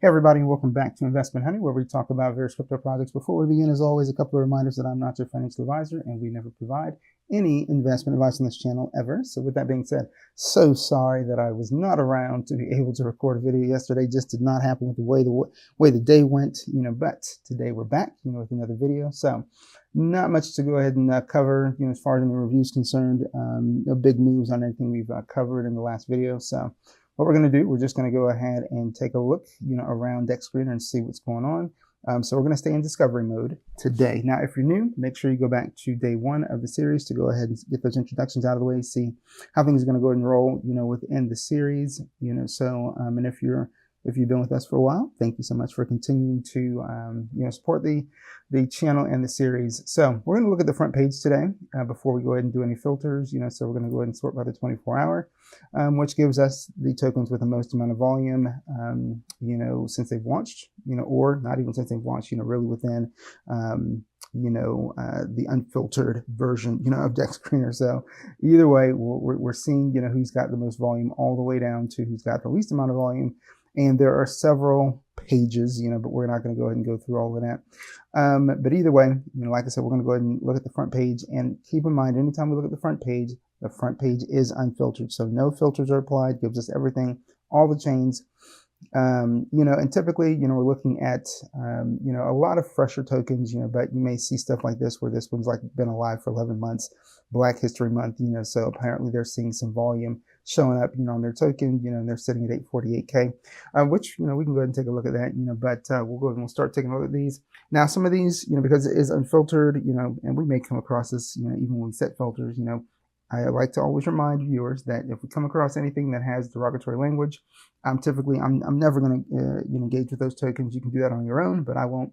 Hey everybody, and welcome back to Investment Honey, where we talk about various crypto projects. Before we begin, as always, a couple of reminders that I'm not your financial advisor and we never provide any investment advice on this channel ever. So with that being said, so sorry that I was not around to be able to record a video yesterday. Just did not happen with the way the day went, but today we're back, with another video. So not much to go ahead and cover, as far as any reviews concerned. No big moves on anything we've covered in the last video. So what we're going to do, we're just going to go ahead and take a look, around Dexscreener and see what's going on. So we're going to stay in discovery mode today. Now, if you're new, make sure you go back to day one of the series to go ahead and get those introductions out of the way, see how things are going to go ahead and roll, within the series, and if you've been with us for a while, thank you so much for continuing to, support the channel and the series. So we're going to look at the front page today before we go ahead and do any filters. So we're going to go ahead and sort by the 24-hour, which gives us the tokens with the most amount of volume, since they've launched, or not even since they've launched, really within, the unfiltered version, of Dexscreener. So either way, we're seeing, who's got the most volume all the way down to who's got the least amount of volume. And there are several pages, but we're not going to go ahead and go through all of that. But either way, like I said, we're going to go ahead and look at the front page. And keep in mind, anytime we look at the front page is unfiltered. So no filters are applied, gives us everything, all the chains. And typically, we're looking at, a lot of fresher tokens, but you may see stuff like this, where this one's like been alive for 11 months, Black History Month, so apparently they're seeing some volume showing up, on their token, and they're sitting at 848K, which, we can go ahead and take a look at that, but we'll go ahead and we'll start taking a look at these. Now, some of these, because it is unfiltered, and we may come across this, even when we set filters, I like to always remind viewers that if we come across anything that has derogatory language, I'm never going to engage with those tokens. You can do that on your own, but I won't,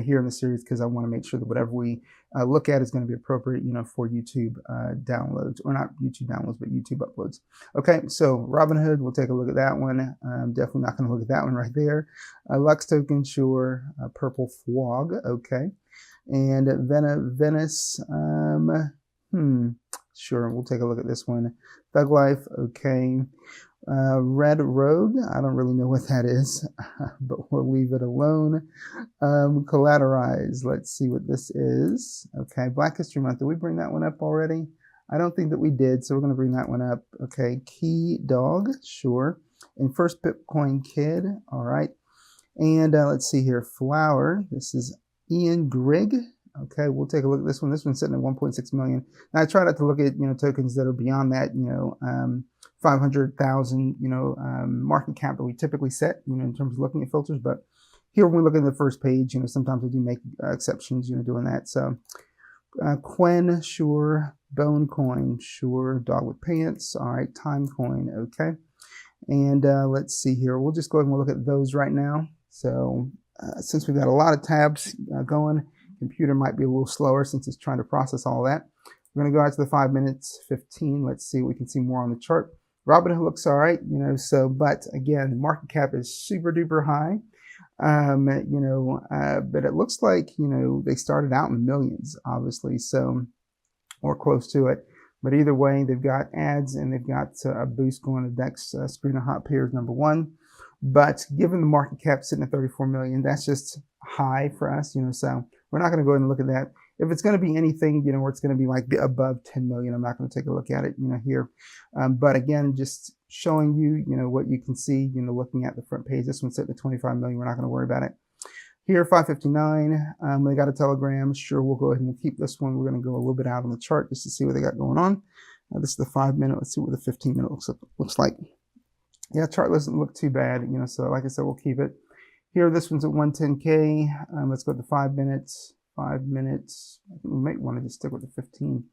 here in the series, because I want to make sure that whatever we look at is going to be appropriate, for YouTube downloads, or not YouTube downloads, but YouTube uploads. Okay, so Robinhood, we'll take a look at that one. Definitely not going to look at that one right there. Lux token, sure. Purple Fwog, okay. And Venice, sure, we'll take a look at this one. Thug Life, okay. Red Rogue, I don't really know what that is, but we'll leave it alone. Collateralize, let's see what this is. Okay, Black History Month, did we bring that one up already? I don't think that we did, so we're going to bring that one up. Okay, Key Dog, sure. And First Bitcoin Kid, all right. And let's see here, Flower, this is Ian Grigg. Okay, we'll take a look at this one. This one's sitting at 1.6 million. Now, I try not to look at, tokens that are beyond that, 500,000, market cap that we typically set, in terms of looking at filters. But here, when we look at the first page, sometimes we do make exceptions, doing that. So, Quen, sure. Bone Coin, sure. Dog with Pants, all right. Time Coin, okay. And let's see here. We'll just go ahead and we'll look at those right now. So, since we've got a lot of tabs going, computer might be a little slower since it's trying to process all that. We're going to go out to the 5 minutes 15. Let's see what we can see more on the chart. Robinhood looks all right, but again, the market cap is super duper high. But it looks like, they started out in the millions, obviously, so, or close to it. But either way, they've got ads and they've got a boost going to Dexscreener Hot Pairs #1. But given the market cap sitting at 34 million, that's just high for us, so we're not going to go ahead and look at that. If it's going to be anything, where it's going to be like above 10 million, I'm not going to take a look at it, here. But again, just showing you, what you can see, looking at the front page. This one's sitting at 25 million. We're not going to worry about it. Here, 559, they got a Telegram. Sure, we'll go ahead and we'll keep this one. We're going to go a little bit out on the chart just to see what they got going on. This is the 5 minute. Let's see what the 15 minute looks like. Yeah, chart doesn't look too bad, so like I said, we'll keep it. Here, this one's at 110K. Let's go to 5 minutes. 5 minutes. I think we might want to just stick with the 15.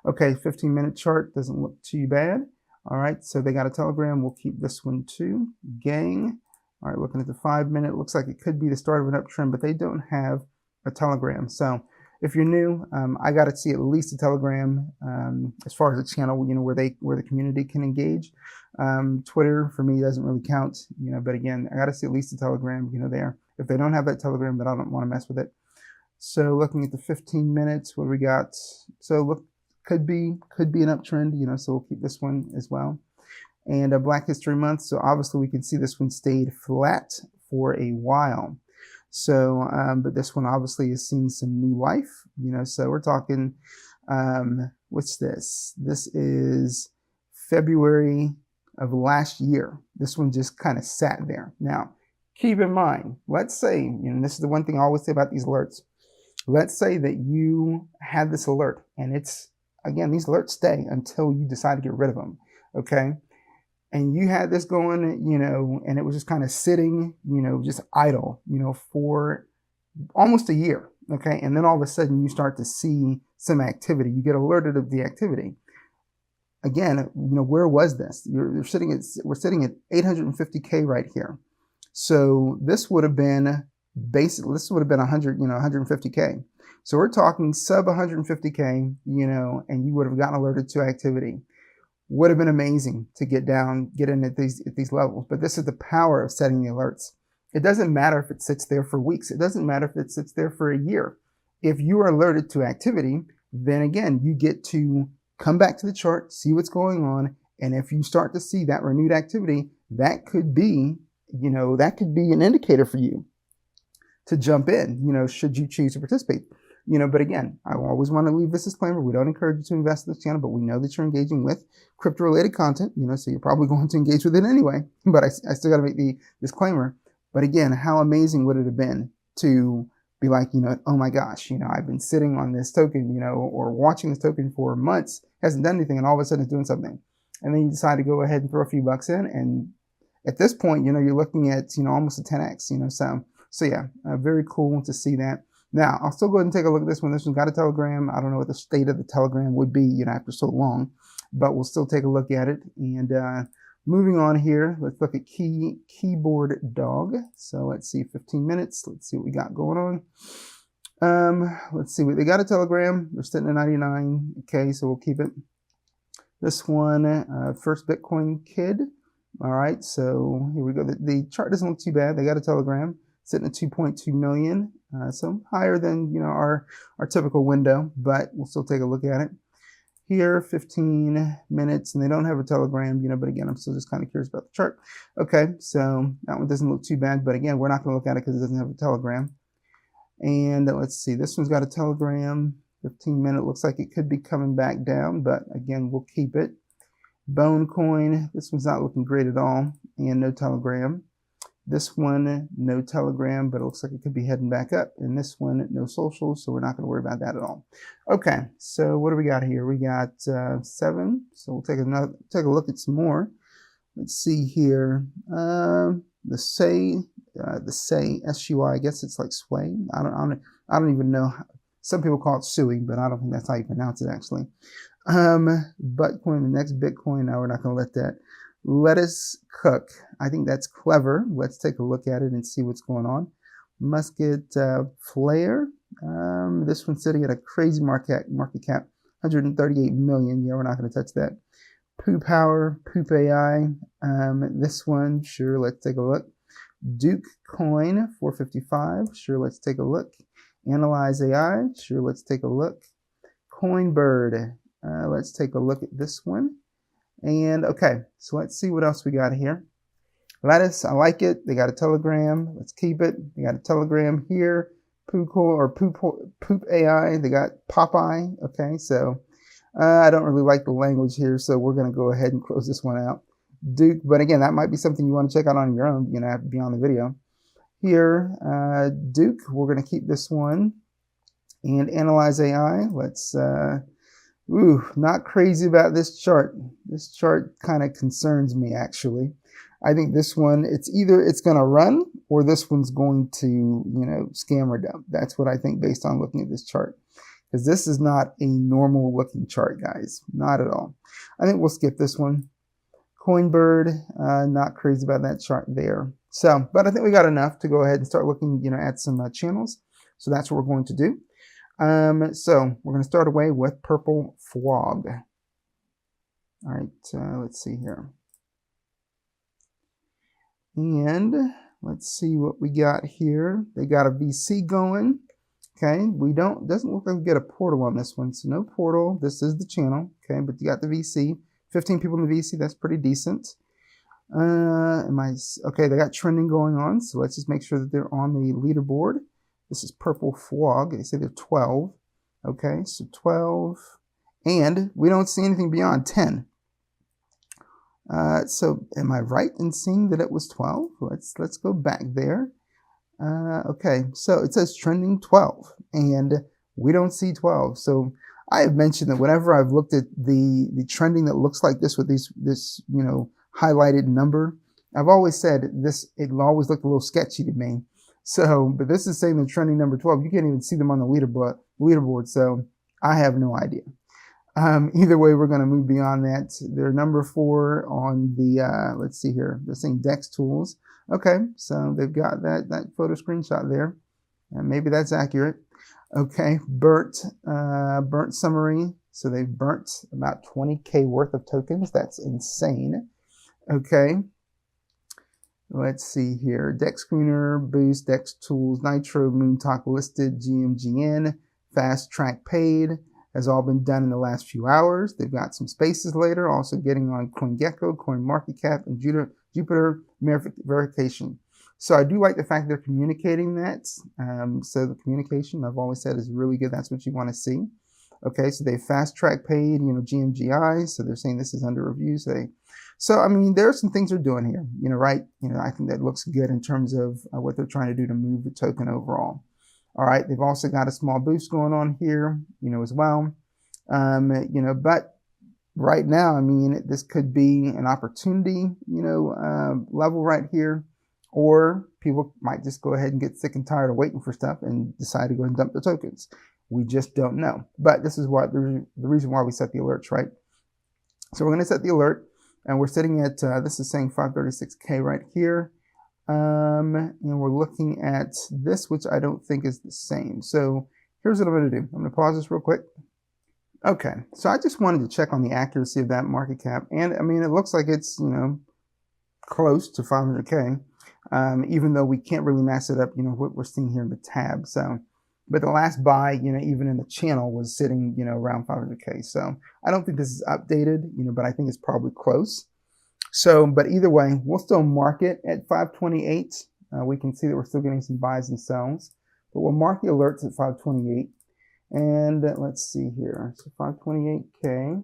Okay, 15-minute chart doesn't look too bad. All right, so they got a Telegram. We'll keep this one too. Gang. All right, looking at the 5 minute, looks like it could be the start of an uptrend, but they don't have a Telegram. So if you're new, I got to see at least a Telegram as far as the channel, where the community can engage. Twitter for me doesn't really count, but again, I got to see at least a Telegram, there. If they don't have that Telegram, then I don't want to mess with it. So looking at the 15 minutes, what do we got? So look, could be an uptrend, so we'll keep this one as well. And Black History Month, so obviously we can see this one stayed flat for a while. So, but this one obviously is seeing some new life, you know, so we're talking, what's this? This is February of last year. This one just kind of sat there. Now, keep in mind, let's say, you know, this is the one thing I always say about these alerts. Let's say that you had this alert and it's, again, these alerts stay until you decide to get rid of them, okay? And you had this going, you know, and it was just kind of sitting, you know, just idle, you know, for almost a year, okay? And then all of a sudden you start to see some activity. You get alerted of the activity. Again, you know, where was this? We're sitting at 850K right here. So this would have been basically, this would have been 150K. So we're talking sub 150K, you know, and you would have gotten alerted to activity. Would have been amazing to get in at these levels. But this is the power of setting the alerts. It doesn't matter if it sits there for weeks. It doesn't matter if it sits there for a year. If you are alerted to activity, then again, you get to come back to the chart, see what's going on. And if you start to see that renewed activity, that could be, you know, that could be an indicator for you to jump in, you know, should you choose to participate. You know, but again, I always want to leave this disclaimer. We don't encourage you to invest in this channel, but we know that you're engaging with crypto-related content, you know, so you're probably going to engage with it anyway. But I still got to make the disclaimer. But again, how amazing would it have been to be like, you know, oh my gosh, you know, I've been sitting on this token, you know, or watching this token for months, hasn't done anything, and all of a sudden it's doing something. And then you decide to go ahead and throw a few bucks in. And at this point, you know, you're looking at, you know, almost a 10x, you know, so yeah, very cool to see that. Now, I'll still go ahead and take a look at this one. This one's got a Telegram. I don't know what the state of the Telegram would be, you know, after so long, but we'll still take a look at it. And moving on here, let's look at Keyboard Dog. So let's see, 15 minutes. Let's see what we got going on. Let's see what they got a Telegram. They're sitting at 99. Okay, so we'll keep it. This one, First Bitcoin Kid. All right, so here we go. The chart doesn't look too bad. They got a Telegram sitting at 2.2 million. So higher than, you know, our typical window, but we'll still take a look at it. Here, 15 minutes, and they don't have a Telegram, you know, but again, I'm still just kind of curious about the chart. Okay, so that one doesn't look too bad, but again, we're not going to look at it because it doesn't have a Telegram. And let's see, this one's got a Telegram, 15 minute, looks like it could be coming back down, but again, we'll keep it. Bone Coin, this one's not looking great at all, and no Telegram. This one, no Telegram, but it looks like it could be heading back up. And this one, no social, so we're not going to worry about that at all. Okay, so what do we got here? We got 7. So we'll take a look at some more. Let's see here. The Say, SUI. I guess it's like sway. I don't even know. Some people call it suing, but I don't think that's how you pronounce it actually. Buttcoin, the next Bitcoin. Now we're not going to let that. Lettuce Cook. I think that's clever. Let's take a look at it and see what's going on. Musket Flare. This one's sitting at a crazy market cap, 138 million. Yeah, we're not going to touch that. Poo Power, Poop AI. This one, sure, let's take a look. Duke Coin, 455. Sure, let's take a look. Analyze AI. Sure, let's take a look. Coinbird. Let's take a look at this one. And okay, so let's see what else we got here. Lattice, I like it. They got a Telegram. Let's keep it. They got a Telegram here. Poop AI. They got Popeye. Okay, so I don't really like the language here, so we're going to go ahead and close this one out. Duke, but again, that might be something you want to check out on your own. You know, have to be on the video. Here, Duke, we're going to keep this one. And Analyze AI. Let's not crazy about this chart. This chart kind of concerns me, actually. I think this one, it's either it's going to run or this one's going to, you know, scam or dump. That's what I think based on looking at this chart. Because this is not a normal looking chart, guys. Not at all. I think we'll skip this one. Coinbird, not crazy about that chart there. So, but I think we got enough to go ahead and start looking, you know, at some channels. So that's what we're going to do. So we're going to start away with Purple Frog. All right, let's see here. And let's see what we got here. They got a VC going. Okay, doesn't look like we get a portal on this one. So no portal. This is the channel. Okay, but you got the VC. 15 people in the VC. That's pretty decent. Okay, they got trending going on, so let's just make sure that they're on the leaderboard. This is Purple Frog. They say they're 12. Okay, so 12, and we don't see anything beyond 10. So am I right in seeing that it was 12? Let's go back there. Okay, so it says trending 12, and we don't see 12. So I have mentioned that whenever I've looked at the trending that looks like this with this highlighted number, I've always said it'll always look a little sketchy to me. So, but this is saying the trending number 12. You can't even see them on the leaderboard. So I have no idea. Either way, we're going to move beyond that. They're number 4 on the, let's see here. They're saying Dex Tools. Okay, so they've got that photo screenshot there. And maybe that's accurate. Okay, burnt summary. So they've burnt about 20K worth of tokens. That's insane. Okay. Let's see here. Dexscreener, Boost, Dex Tools, Nitro, Moontalk listed, GMGN, Fast Track paid. Has all been done in the last few hours. They've got some spaces later, also getting on CoinGecko, CoinMarketCap, and Jupiter verification. So I do like the fact they're communicating that. So the communication, I've always said, is really good. That's what you want to see. Okay, so they fast track paid, GMGI. So they're saying this is under review. So I mean, there are some things they're doing here, right? I think that looks good in terms of what they're trying to do to move the token overall. All right, they've also got a small boost going on here, as well. But right now, I mean, this could be an opportunity, level right here, or people might just go ahead and get sick and tired of waiting for stuff and decide to go and dump the tokens. We just don't know. But this is what the reason why we set the alerts, right? So we're going to set the alert, and we're sitting at, this is saying 536K right here. And we're looking at this, which I don't think is the same. So here's what I'm going to do. I'm going to pause this real quick. Okay, so I just wanted to check on the accuracy of that market cap. And I mean, it looks like it's, close to 500K, even though we can't really match it up, what we're seeing here in the tab. So, but the last buy, even in the channel was sitting, around 500K. So I don't think this is updated, but I think it's probably close. So, but either way, we'll still mark it at 528. We can see that we're still getting some buys and sells, but we'll mark the alerts at 528. And let's see here. So 528K.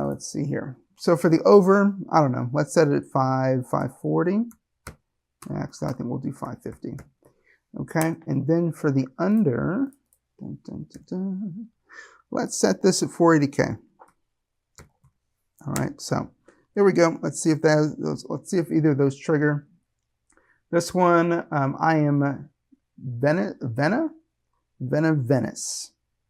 Let's see here. So for the over, I don't know. Let's set it at 540. Actually, I think we'll do 550. Okay. And then for the under, let's set this at 480K. All right. So there we go. Let's see if let's see if either of those trigger. This one, I am Venice.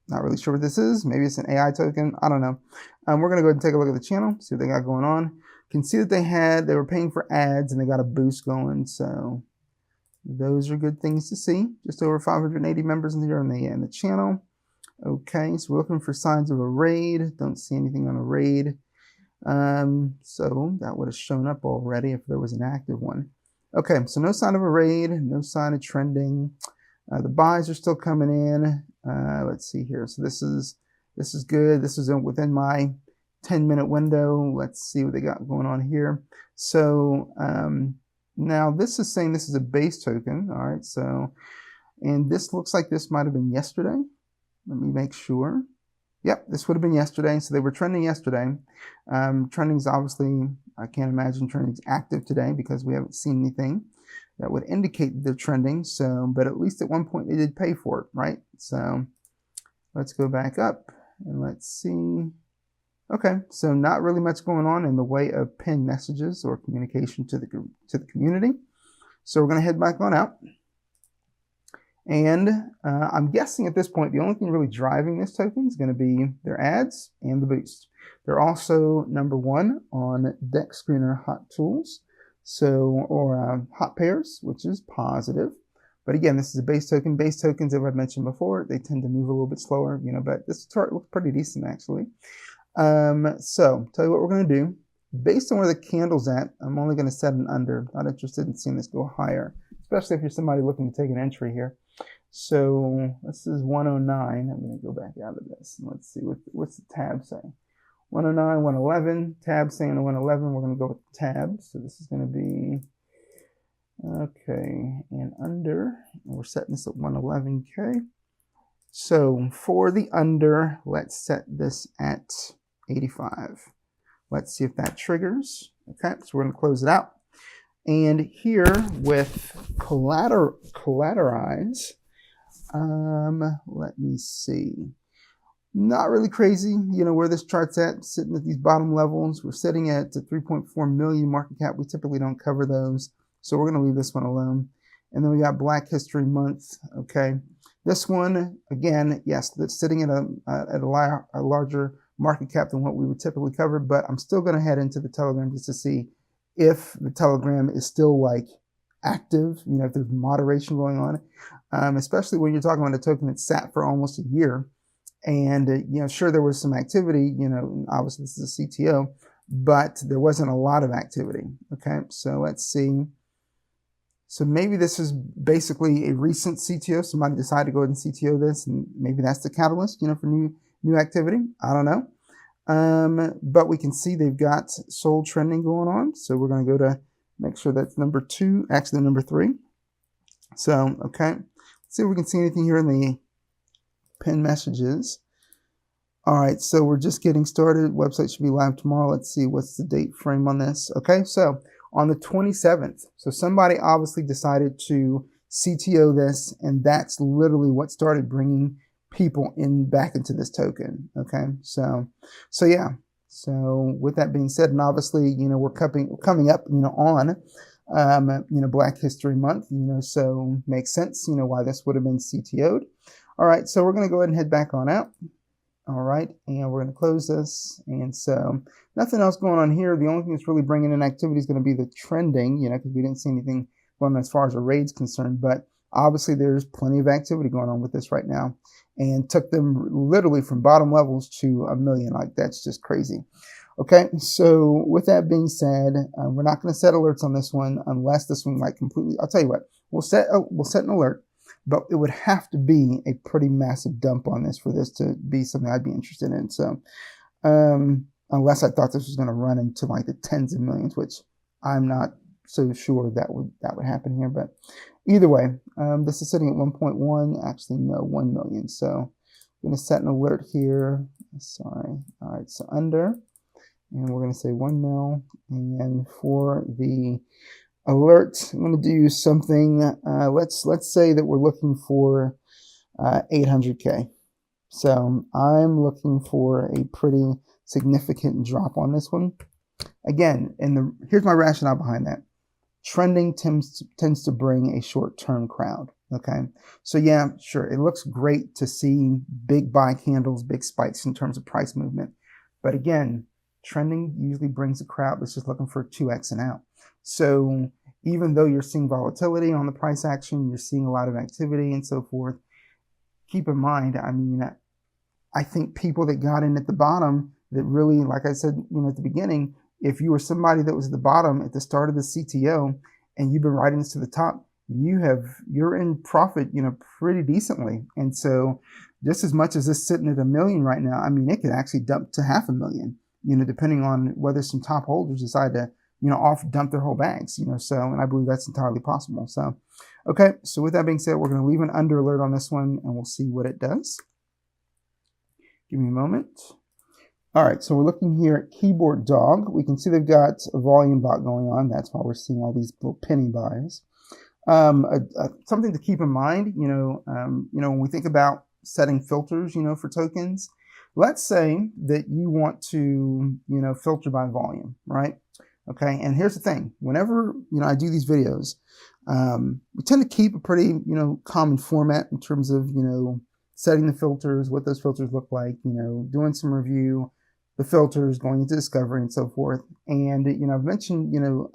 Not really sure what this is. Maybe it's an AI token. I don't know. We're going to go ahead and take a look at the channel, see what they got going on. You can see that they were paying for ads and they got a boost going. So those are good things to see. Just over 580 members in the channel. Okay, so we're looking for signs of a raid. Don't see anything on a raid. So that would have shown up already if there was an active one. Okay, so no sign of a raid, no sign of trending. The buys are still coming in. Let's see here. So this is good. This is within my 10-minute window. Let's see what they got going on here. So now this is saying this is a base token. All right. So, and this looks like this might have been yesterday. Let me make sure. Yep, this would have been yesterday. So they were trending yesterday. Trending is obviously, I can't imagine trending is active today because we haven't seen anything that would indicate that they're trending. So, but at least at one point they did pay for it, right? So let's go back up and let's see. Okay, so not really much going on in the way of pinned messages or communication to the community. So we're going to head back on out. And I'm guessing at this point, the only thing really driving this token is going to be their ads and the boost. They're also #1 on Dexscreener Hot Tools, or hot pairs, which is positive. But again, this is a base token. Base tokens, as I've mentioned before, they tend to move a little bit slower, but this chart looks pretty decent actually. So tell you what we're going to do. Based on where the candle's at, I'm only going to set an under. Not interested in seeing this go higher, especially if you're somebody looking to take an entry here. So this is 109. I'm going to go back out of this and let's see what's the tab say. 109, 111, tab saying 111, we're going to go with tab. So this is going to be, okay, and under, and we're setting this at 111K. So for the under, let's set this at 85. Let's see if that triggers. Okay, so we're going to close it out. And here with collateralize, let me see. Not really crazy, you know, where this chart's at, sitting at these bottom levels. We're sitting at 3.4 million market cap. We typically don't cover those, so we're going to leave this one alone. And then we got Black History Month. Okay, this one again, yes, that's sitting at a larger market cap than what we would typically cover. But I'm still going to head into the Telegram just to see if the Telegram is still like active. You know, if there's moderation going on, especially when you're talking about a token that sat for almost a year. And, you know, sure, there was some activity, you know, obviously this is a CTO, but there wasn't a lot of activity. Okay, so let's see. So maybe this is basically a recent CTO. Somebody decided to go ahead and CTO this, and maybe that's the catalyst, you know, for new activity. I don't know. But we can see they've got sold trending going on. So we're going to go to make sure that's number 2, actually number 3. So, okay, let's see if we can see anything here in the pin messages. All right, so we're just getting started. Website should be live tomorrow. Let's see, what's the date frame on this? Okay, so on the 27th, so somebody obviously decided to CTO this, and that's literally what started bringing people back into this token. Okay, so yeah. So with that being said, and obviously, you know, we're coming up, you know, on you know, Black History Month, you know, so makes sense, you know, why this would have been CTO'd. All right, so we're going to go ahead and head back on out. All right, and we're going to close this. And so nothing else going on here. The only thing that's really bringing in activity is going to be the trending, you know, because we didn't see anything going on as far as a raid's concerned. But obviously there's plenty of activity going on with this right now, and took them literally from bottom levels to $1 million. Like, that's just crazy. Okay, so with that being said, we're not going to set alerts on this one unless this one like completely. I'll tell you what, we'll set an alert. But it would have to be a pretty massive dump on this for this to be something I'd be interested in. So unless I thought this was going to run into like the tens of millions, which I'm not so sure that would happen here. But either way, this is sitting at 1.1, actually no, 1 million. So I'm going to set an alert here. Sorry. All right, so under, and we're going to say 1 mil. And for the alert, I'm going to do something. Let's say that we're looking for 800K. So I'm looking for a pretty significant drop on this one. Again, here's my rationale behind that. Trending tends to bring a short-term crowd. Okay, so yeah, sure, it looks great to see big buy candles, big spikes in terms of price movement. But again, trending usually brings a crowd that's just looking for 2x and out. So even though you're seeing volatility on the price action, you're seeing a lot of activity and so forth, keep in mind, I mean, I think people that got in at the bottom that really, like I said, you know, at the beginning, if you were somebody that was at the bottom at the start of the CTO and you've been riding this to the top, you're in profit, you know, pretty decently. And so just as much as this sitting at $1 million right now, I mean, it could actually dump to $500,000, you know, depending on whether some top holders decide to, you know, dump their whole bags, you know, so, and I believe that's entirely possible. So, okay, so with that being said, we're going to leave an under alert on this one and we'll see what it does. Give me a moment. All right, so we're looking here at Keyboard Dog. We can see they've got a volume bot going on. That's why we're seeing all these little penny buys. Something to keep in mind, you know, when we think about setting filters, you know, for tokens, let's say that you want to, you know, filter by volume, right? Okay, and here's the thing. Whenever, you know, I do these videos, we tend to keep a pretty, you know, common format in terms of, you know, setting the filters, what those filters look like, you know, doing some review, the filters, going into discovery and so forth. And, you know, I've mentioned, you know,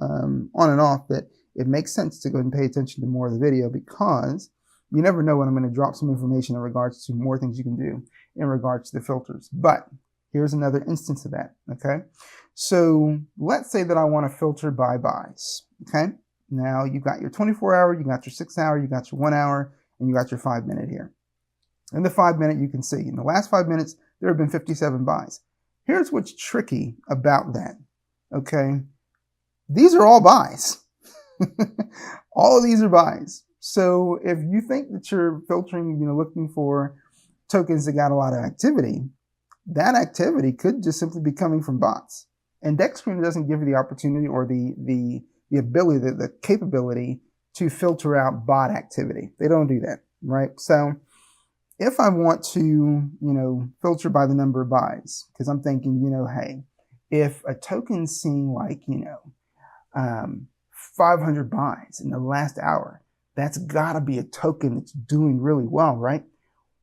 on and off that it makes sense to go and pay attention to more of the video, because you never know when I'm going to drop some information in regards to more things you can do in regards to the filters. But here's another instance of that, okay? So let's say that I want to filter by buys, okay? Now you've got your 24-hour, you got your 6-hour, you got your 1 hour, and you got your 5-minute here. In the 5-minute, you can see in the last 5 minutes, there have been 57 buys. here's what's tricky about that, okay? These are all buys. All of these are buys. So if you think that you're filtering, looking for tokens that got a lot of activity, that activity could just simply be coming from bots. And Dexscreener doesn't give you the opportunity or the ability, the capability to filter out bot activity. They don't do that, right? So if I want to, filter by the number of buys, because I'm thinking, hey, if a token's seeing like, 500 buys in the last hour, that's gotta be a token that's doing really well, right?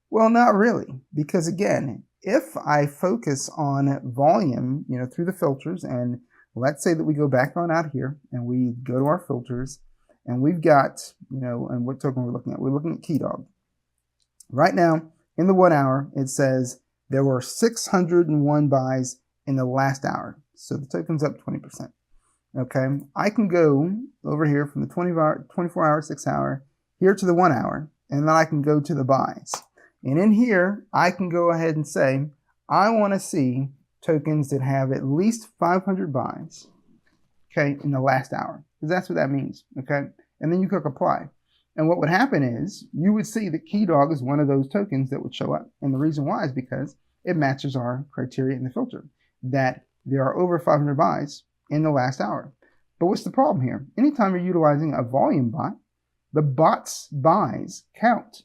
Well, not really, because again, if I focus on volume, through the filters, and let's say that we go back on out here and we go to our filters and we've got, and what token we're looking at? We're looking at KeyDog. Right now, in the 1 hour, it says there were 601 buys in the last hour. So the token's up 20%. Okay, I can go over here from the 24 hour, 6 hour, here to the 1 hour, and then I can go to the buys. And in here, I can go ahead and say, I want to see tokens that have at least 500 buys, okay, in the last hour, because that's what that means, okay? And then you click apply. And what would happen is you would see that KeyDog is one of those tokens that would show up. And the reason why is because it matches our criteria in the filter, that there are over 500 buys in the last hour. But what's the problem here? Anytime you're utilizing a volume bot, the bot's buys count.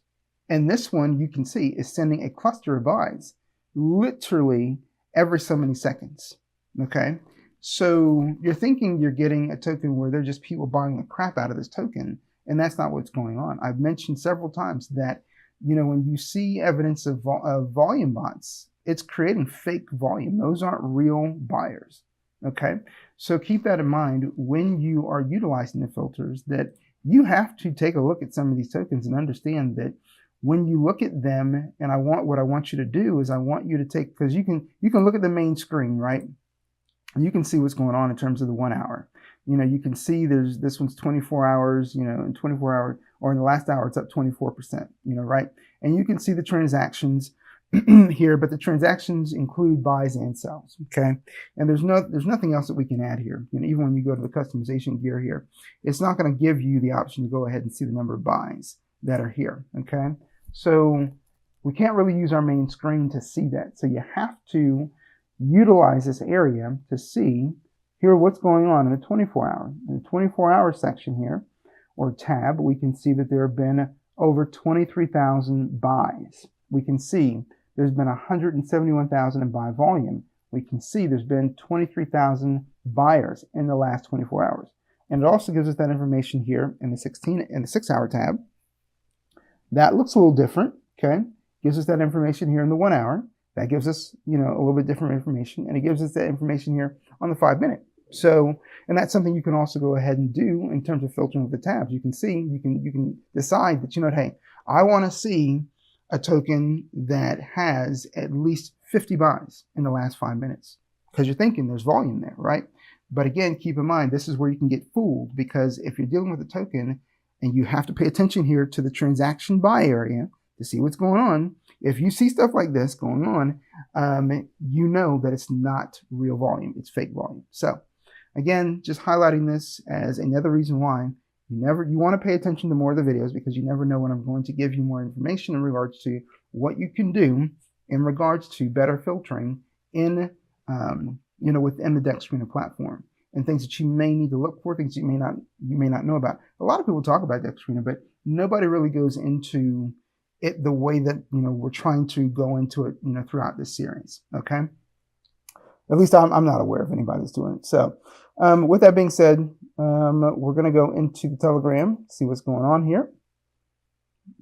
And this one you can see is sending a cluster of buys literally every so many seconds. Okay, so you're thinking you're getting a token where they're just people buying the crap out of this token, and that's not what's going on. I've mentioned several times that when you see evidence of volume bots, it's creating fake volume. Those aren't real buyers. Okay, so keep that in mind when you are utilizing the filters, that you have to take a look at some of these tokens and understand that when you look at them, and what I want you to do is I want you to take, because you can look at the main screen, right? And you can see what's going on in terms of the 1 hour. You can see this one's 24 hours, in 24 hours, or in the last hour, it's up 24%, right? And you can see the transactions here, but the transactions include buys and sells, okay? And there's nothing else that we can add here. Even when you go to the customization gear here, it's not going to give you the option to go ahead and see the number of buys that are here, okay? So we can't really use our main screen to see that. So you have to utilize this area to see here what's going on in the 24 hour. In the 24 hour section here, or tab, we can see that there have been over 23,000 buys. We can see there's been 171,000 in buy volume. We can see there's been 23,000 buyers in the last 24 hours. And it also gives us that information here in the 6 hour tab. That looks a little different, okay? Gives us that information here in the 1 hour. That gives us, a little bit different information. And it gives us that information here on the 5 minute. So, and that's something you can also go ahead and do in terms of filtering with the tabs. You can see, you can decide that, hey, I want to see a token that has at least 50 buys in the last 5 minutes, because you're thinking there's volume there, right? But again, keep in mind, this is where you can get fooled, because if you're dealing with a token and you have to pay attention here to the transaction buy area to see what's going on, if you see stuff like this going on, you know that it's not real volume, it's fake volume. So again, just highlighting this as another reason why you want to pay attention to more of the videos, because you never know when I'm going to give you more information in regards to what you can do in regards to better filtering in, within the Dexscreener platform, and things that you may need to look for, things you may not know about. A lot of people talk about Dexscreener, but nobody really goes into it the way that we're trying to go into it throughout this series. Okay, at least I'm not aware of anybody that's doing it. So with that being said, we're going to go into the Telegram, see what's going on here.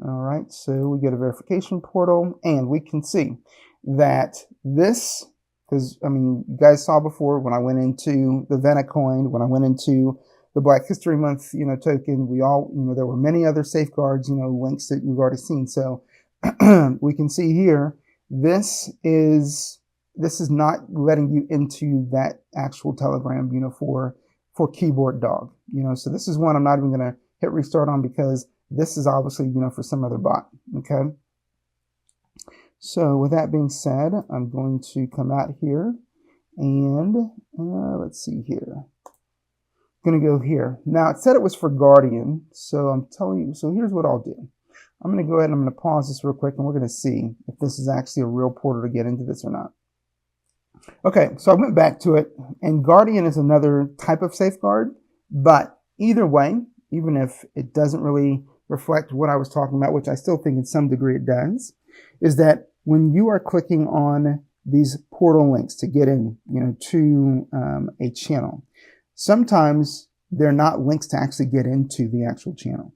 All right, so we get a verification portal, and we can see that this, because you guys saw before when I went into the Vena coin, when I went into the Black History Month, token, we all, there were many other safeguards, links that we've already seen. So we can see here, this is not letting you into that actual Telegram, for Keyboard Dog, so this is one I'm not even going to hit restart on, because this is obviously, for some other bot. Okay. So with that being said, I'm going to come out here And let's see here. Going to go here. Now it said it was for Guardian, so I'm telling you. So here's what I'll do. I'm going to go ahead and I'm going to pause this real quick, and we're going to see if this is actually a real portal to get into this or not. Okay, so I went back to it, and Guardian is another type of safeguard, but either way, even if it doesn't really reflect what I was talking about, which I still think in some degree it does, is that when you are clicking on these portal links to get in, to a channel, sometimes they're not links to actually get into the actual channel.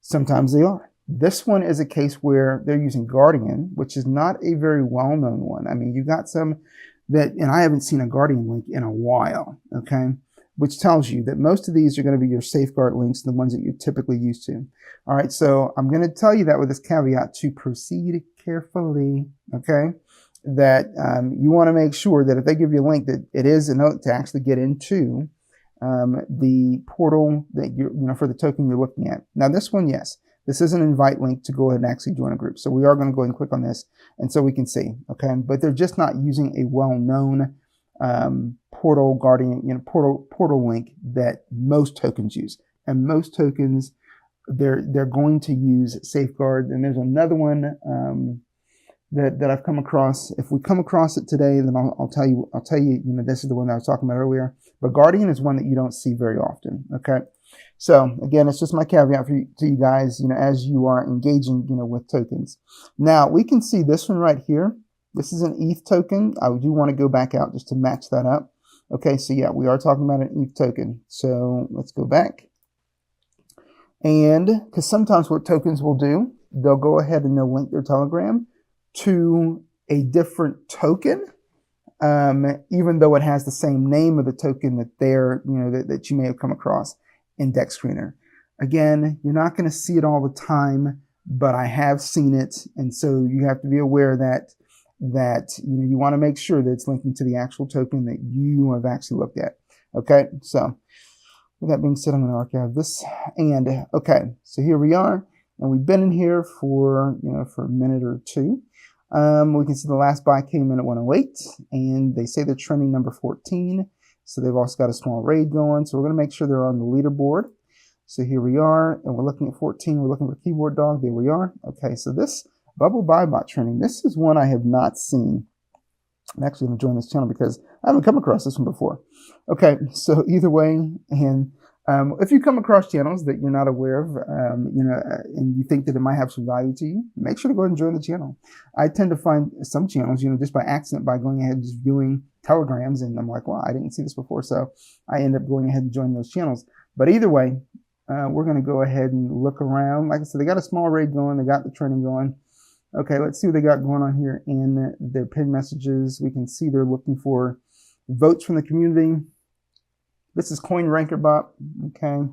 Sometimes they are. This one is a case where they're using Guardian, which is not a very well-known one. I mean, you got some that, and I haven't seen a Guardian link in a while, okay? Which tells you that most of these are going to be your safeguard links, the ones that you're typically used to. All right, so I'm going to tell you that with this caveat to proceed carefully, okay? That you want to make sure that if they give you a link, that it is a note to actually get into the portal that you're, for the token you're looking at. Now this one, yes, this is an invite link to go ahead and actually join a group. So we are going to go ahead and click on this, and so we can see, okay? But they're just not using a well-known portal Guardian, portal link that most tokens use. And most tokens, they're going to use Safeguard. And there's another one that I've come across. If we come across it today, then I'll tell you, this is the one that I was talking about earlier. But Guardian is one that you don't see very often, okay? So again, it's just my caveat to you guys, as you are engaging, with tokens. Now we can see this one right here. This is an ETH token. I do want to go back out just to match that up. Okay, so yeah, we are talking about an ETH token. So let's go back. And because sometimes what tokens will do, they'll go ahead and they'll link their Telegram to a different token, even though it has the same name of the token that they're, that you may have come across in Dexscreener. Again, you're not going to see it all the time, but I have seen it, and so you have to be aware that you want to make sure that it's linking to the actual token that you have actually looked at. Okay, so with that being said, I'm going to archive this, and okay, so here we are, and we've been in here for for a minute or two. We can see the last buy came in at 108, and they say they're trending number 14. So they've also got a small raid going. So we're going to make sure they're on the leaderboard. So here we are, and we're looking at 14. We're looking for keyboard dog. There we are. Okay, so this bubble buy bot trending, this is one I have not seen. I'm actually going to join this channel because I haven't come across this one before. Okay, so either way, and if you come across channels that you're not aware of, and you think that it might have some value to you, make sure to go ahead and join the channel. I tend to find some channels, just by accident, by going ahead and just viewing telegrams, and I'm like, wow, I didn't see this before, so I end up going ahead and joining those channels. But either way, we're going to go ahead and look around. Like I said, they got a small raid going, they got the trending going. Okay, let's see what they got going on here in their pinned messages. We can see they're looking for votes from the community. This is CoinRankerBot, okay,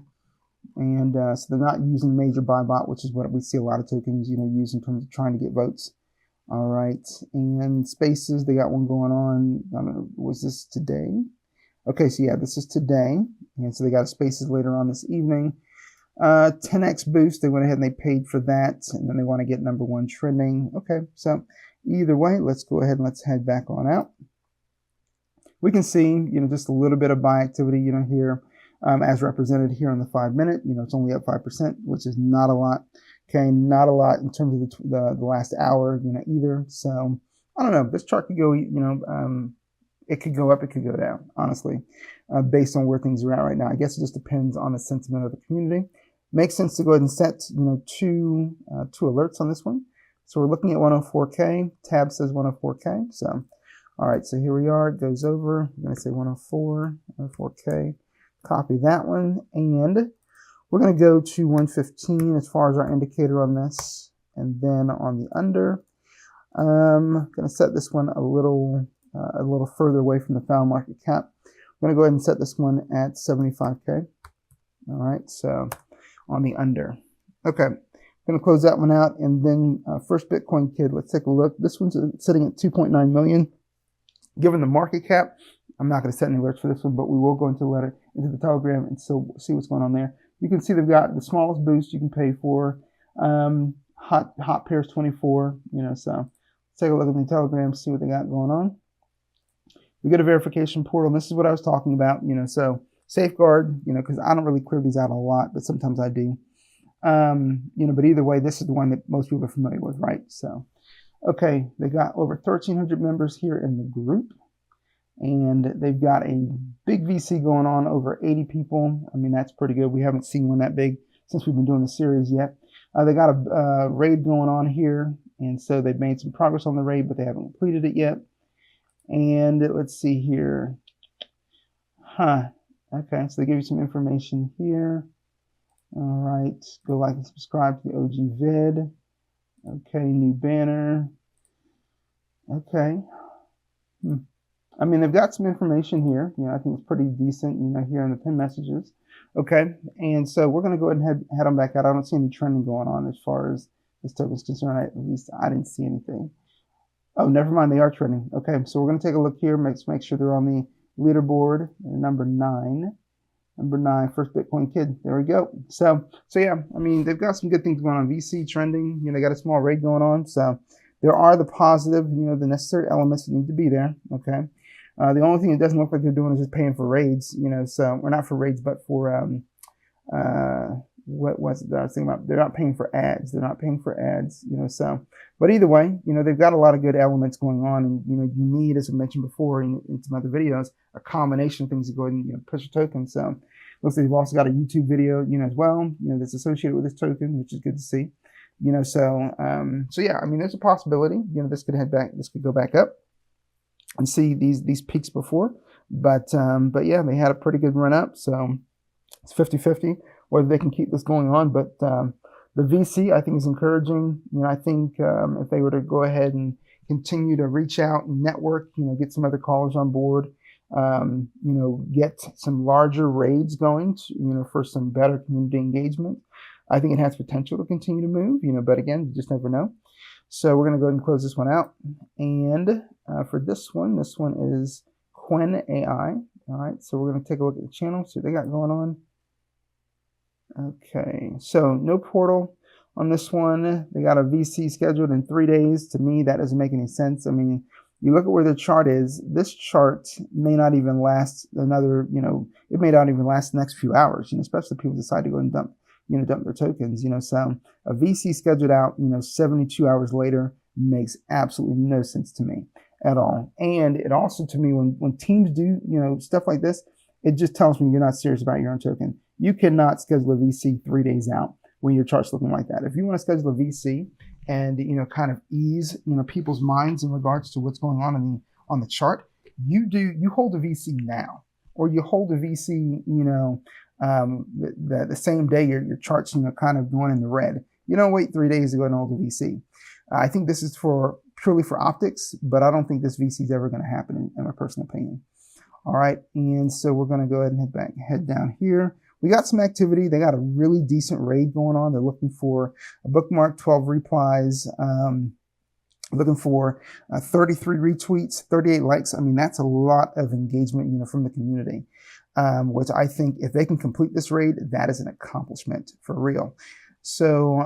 and so they're not using Major Buy Bot, which is what we see a lot of tokens, use in terms of trying to get votes. All right, and Spaces, they got one going on. I don't know, was this today? Okay, so yeah, this is today, and so they got a Spaces later on this evening. 10x boost, they went ahead and they paid for that, and then they want to get number 1 trending. Okay, so either way, let's go ahead and let's head back on out. We can see, just a little bit of buy activity, here, as represented here on the 5-minute. It's only up 5%, which is not a lot. Okay, not a lot in terms of the last hour, either. So I don't know. This chart could go, it could go up, it could go down, honestly, based on where things are at right now. I guess it just depends on the sentiment of the community. Makes sense to go ahead and set, two alerts on this one. So we're looking at 104K. Tab says 104K. So. All right, so here we are. It goes over. I'm going to say 104K. Copy that one. And we're going to go to 115 as far as our indicator on this. And then on the under, I'm going to set this one a little further away from the found market cap. I'm going to go ahead and set this one at 75K. All right, so on the under. Okay, I'm going to close that one out. And then First Bitcoin Kid, let's take a look. This one's sitting at 2.9 million. Given the market cap, I'm not going to set any alerts for this one, but we will go into the Telegram and still see what's going on there. You can see they've got the smallest boost you can pay for. Hot pairs 24, so let's take a look at the Telegram, see what they got going on. We get a verification portal. And this is what I was talking about, so safeguard, because I don't really clear these out a lot, but sometimes I do. But either way, this is the one that most people are familiar with, right? So, okay, they got over 1,300 members here in the group, and they've got a big VC going on, over 80 people. I mean, that's pretty good. We haven't seen one that big since we've been doing the series yet. They got a raid going on here, and so they've made some progress on the raid, but they haven't completed it yet. And let's see here. Okay, so they give you some information here. All right, go like and subscribe to the OG vid. Okay, new banner. Okay. I mean, they've got some information here. I think it's pretty decent, here in the pin messages. Okay, and so we're going to go ahead and head on back out. I don't see any trending going on as far as this token is concerned. At least I didn't see anything. Oh, never mind, they are trending. Okay, so we're going to take a look here, make sure they're on the leaderboard. Number 9. Number 9, first Bitcoin kid. There we go. So yeah, I mean, they've got some good things going on. VC trending, they got a small raid going on. So there are the positive, the necessary elements that need to be there. Okay. The only thing it doesn't look like they're doing is just paying for raids, so, or not for raids, but for, what was it that I was thinking about? They're not paying for ads. They're not paying for ads, so, but either way, they've got a lot of good elements going on, and, you need, as I mentioned before in some other videos, a combination of things to go ahead and, push a token. So looks like they've also got a YouTube video, as well, that's associated with this token, which is good to see, so yeah, I mean, there's a possibility, this could go back up and see these peaks before, but yeah, they had a pretty good run up, so it's 50-50 whether they can keep this going on. But the VC, I think, is encouraging. I think if they were to go ahead and continue to reach out and network, get some other callers on board, get some larger raids going, for some better community engagement, I think it has potential to continue to move, but again, you just never know. So we're going to go ahead and close this one out. And for this one is Quen AI. All right, so we're going to take a look at the channel, see what they got going on. Okay, so no portal on this one. They got a VC scheduled in 3 days. To me, that doesn't make any sense. I mean, you look at where the chart is. This chart may not even last another, it may not even last the next few hours, especially if people decide to go and dump their tokens, so a VC scheduled out, 72 hours later makes absolutely no sense to me at all. And it also, to me, when teams do, stuff like this, it just tells me you're not serious about your own token. You cannot schedule a VC 3 days out when your chart's looking like that. If you want to schedule a VC and, kind of ease, people's minds in regards to what's going on the chart, you hold a VC now, or you hold a VC, the same day your chart's, kind of going in the red. You don't wait 3 days to go and hold a VC. I think this is purely for optics, but I don't think this VC is ever going to happen in my personal opinion. All right, and so we're going to go ahead and head down here. We got some activity. They got a really decent raid going on. They're looking for a bookmark, 12 replies, looking for 33 retweets, 38 likes. I mean, that's a lot of engagement, from the community, which I think if they can complete this raid, that is an accomplishment for real. So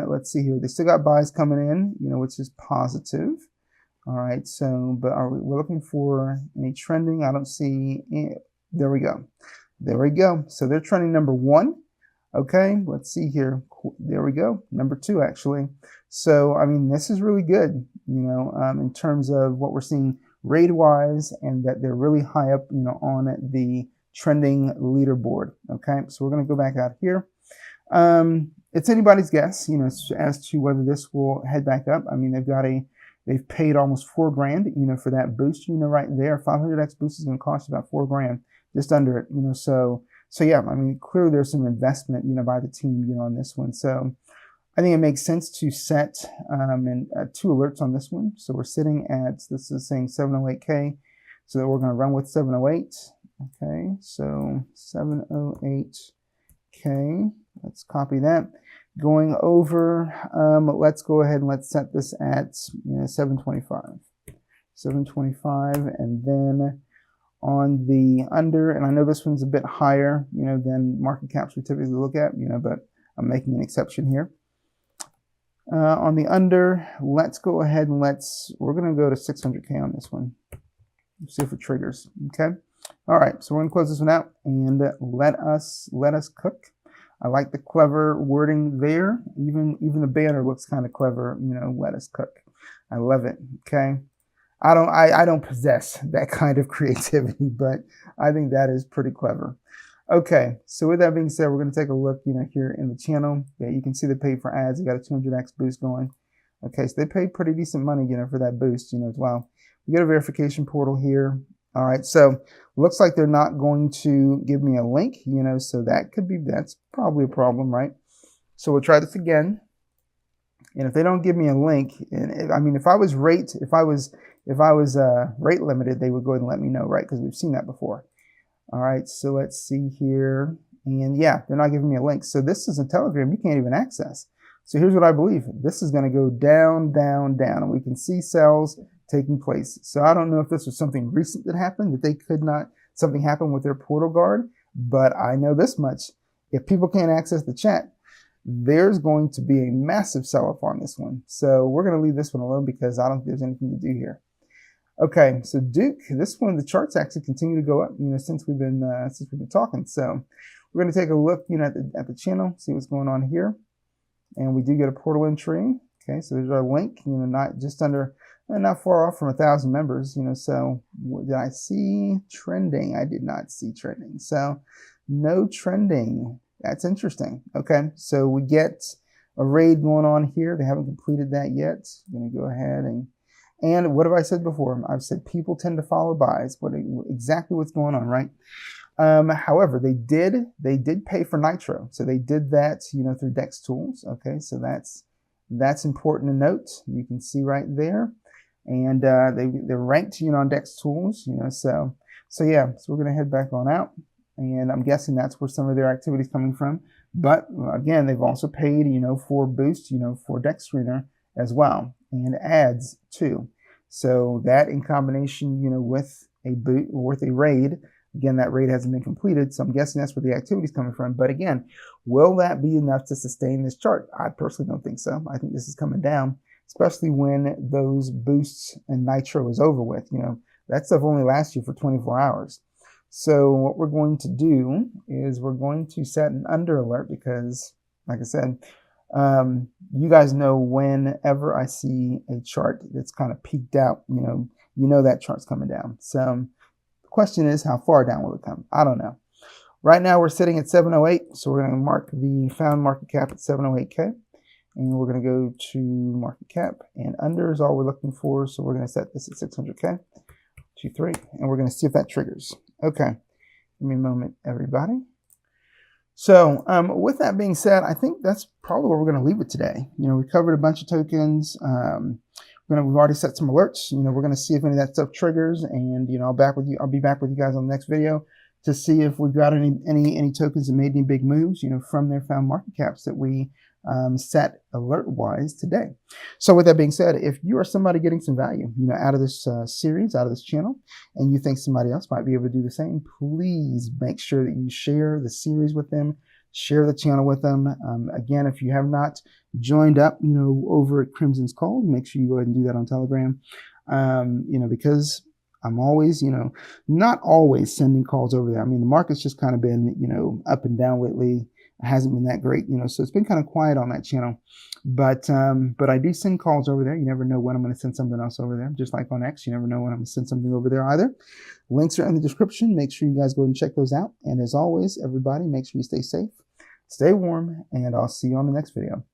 let's see here. They still got buys coming in, which is positive. All right, so, but we're looking for any trending? I don't see any. There we go. There we go. So they're trending number 1. Okay, let's see here. There we go. Number 2, actually. So, I mean, this is really good, in terms of what we're seeing raid-wise, and that they're really high up, on the trending leaderboard. Okay, so we're going to go back out here. It's anybody's guess, as to whether this will head back up. I mean, they've paid almost $4 grand, for that boost, right there. 500x boost is going to cost about $4 grand, just under it, so yeah, I mean, clearly there's some investment, by the team, on this one. So I think it makes sense to set 2 alerts on this one. So we're sitting at, this is saying 708K, so that we're going to run with 708. Okay, so 708K, let's copy that. Going over, let's go ahead and let's set this at 725. 725, and then on the under, and I know this one's a bit higher, than market caps we typically look at, but I'm making an exception here. On the under, let's go ahead and we're going to go to 600K on this one. See if it triggers. Okay. All right. So we're gonna close this one out and let us cook. I like the clever wording there. Even the banner looks kind of clever. You know, let us cook. I love it. Okay. I don't possess that kind of creativity, but I think that is pretty clever. Okay, so with that being said, we're going to take a look, you know, here in the channel. Yeah, you can see they paid for ads. They got a 200x boost going. Okay, so they paid pretty decent money, you know, for that boost, you know, as well. We get a verification portal here. All right, so looks like they're not going to give me a link, you know, so that's probably a problem, right? So we'll try this again. And if they don't give me a link, and I mean, if I was rate limited, they would go ahead and let me know, right? Because we've seen that before. All right, so let's see here. And yeah, they're not giving me a link. So this is a Telegram you can't even access. So here's what I believe. This is going to go down, down, down. And we can see sales taking place. So I don't know if this was something recent that happened, that they could not, something happened with their portal guard. But I know this much. If people can't access the chat, there's going to be a massive sell-off on this one. So we're going to leave this one alone because I don't think there's anything to do here. Okay, so Duke, this one, the charts actually continue to go up, you know, since we've been talking. So we're going to take a look, you know, at the channel, see what's going on here, and we do get a portal entry. Okay, so there's our link, you know, not far off from 1,000 members, you know. So what did I see? Trending? I did not see trending. So no trending. That's interesting. Okay, so we get a raid going on here. They haven't completed that yet. I'm going to go ahead and what have I said before? I've said people tend to follow buys. Exactly what's going on, right? However, they did pay for Nitro, so they did that, you know, through Dex Tools. Okay, so that's important to note. You can see right there, and they're ranked, you know, on Dex Tools, you know. So yeah, so we're gonna head back on out, and I'm guessing that's where some of their activity is coming from. But again, they've also paid, you know, for boost, you know, for Dexscreener as well, and ads too. So that in combination, you know, with a raid, again, that raid hasn't been completed, so I'm guessing that's where the activity is coming from. But again, will that be enough to sustain this chart? I personally don't think so. I think this is coming down, especially when those boosts and Nitro is over with. You know, that stuff only lasts you for 24 hours. So what we're going to do is we're going to set an under alert because, like I said, you guys know whenever I see a chart that's kind of peaked out, you know that chart's coming down. So the question is, how far down will it come? I don't know. Right now we're sitting at 708, so we're going to mark the found market cap at 708K, and we're going to go to market cap, and under is all we're looking for, so we're going to set this at 600K, 2-3, and we're going to see if that triggers. Okay, give me a moment, everybody. So with that being said, I think that's probably where we're going to leave it today. You know, we covered a bunch of tokens. We've already set some alerts. You know, we're going to see if any of that stuff triggers, and you know, I'll be back with you guys on the next video to see if we've got any tokens that made any big moves, you know, from their found market caps that we set alert wise today. So with that being said, if you are somebody getting some value, you know, out of this series, out of this channel, and you think somebody else might be able to do the same, please make sure that you share the series with them, share the channel with them. Again, if you have not joined up, you know, over at Crimson's Call, make sure you go ahead and do that on Telegram. You know, because I'm always, you know, not always sending calls over there. I mean, the market's just kind of been, you know, up and down lately. It hasn't been that great, you know, so it's been kind of quiet on that channel. But I do send calls over there. You never know when I'm going to send something else over there. Just like on X, you never know when I'm going to send something over there either. Links are in the description. Make sure you guys go and check those out. And as always, everybody, make sure you stay safe, stay warm, and I'll see you on the next video.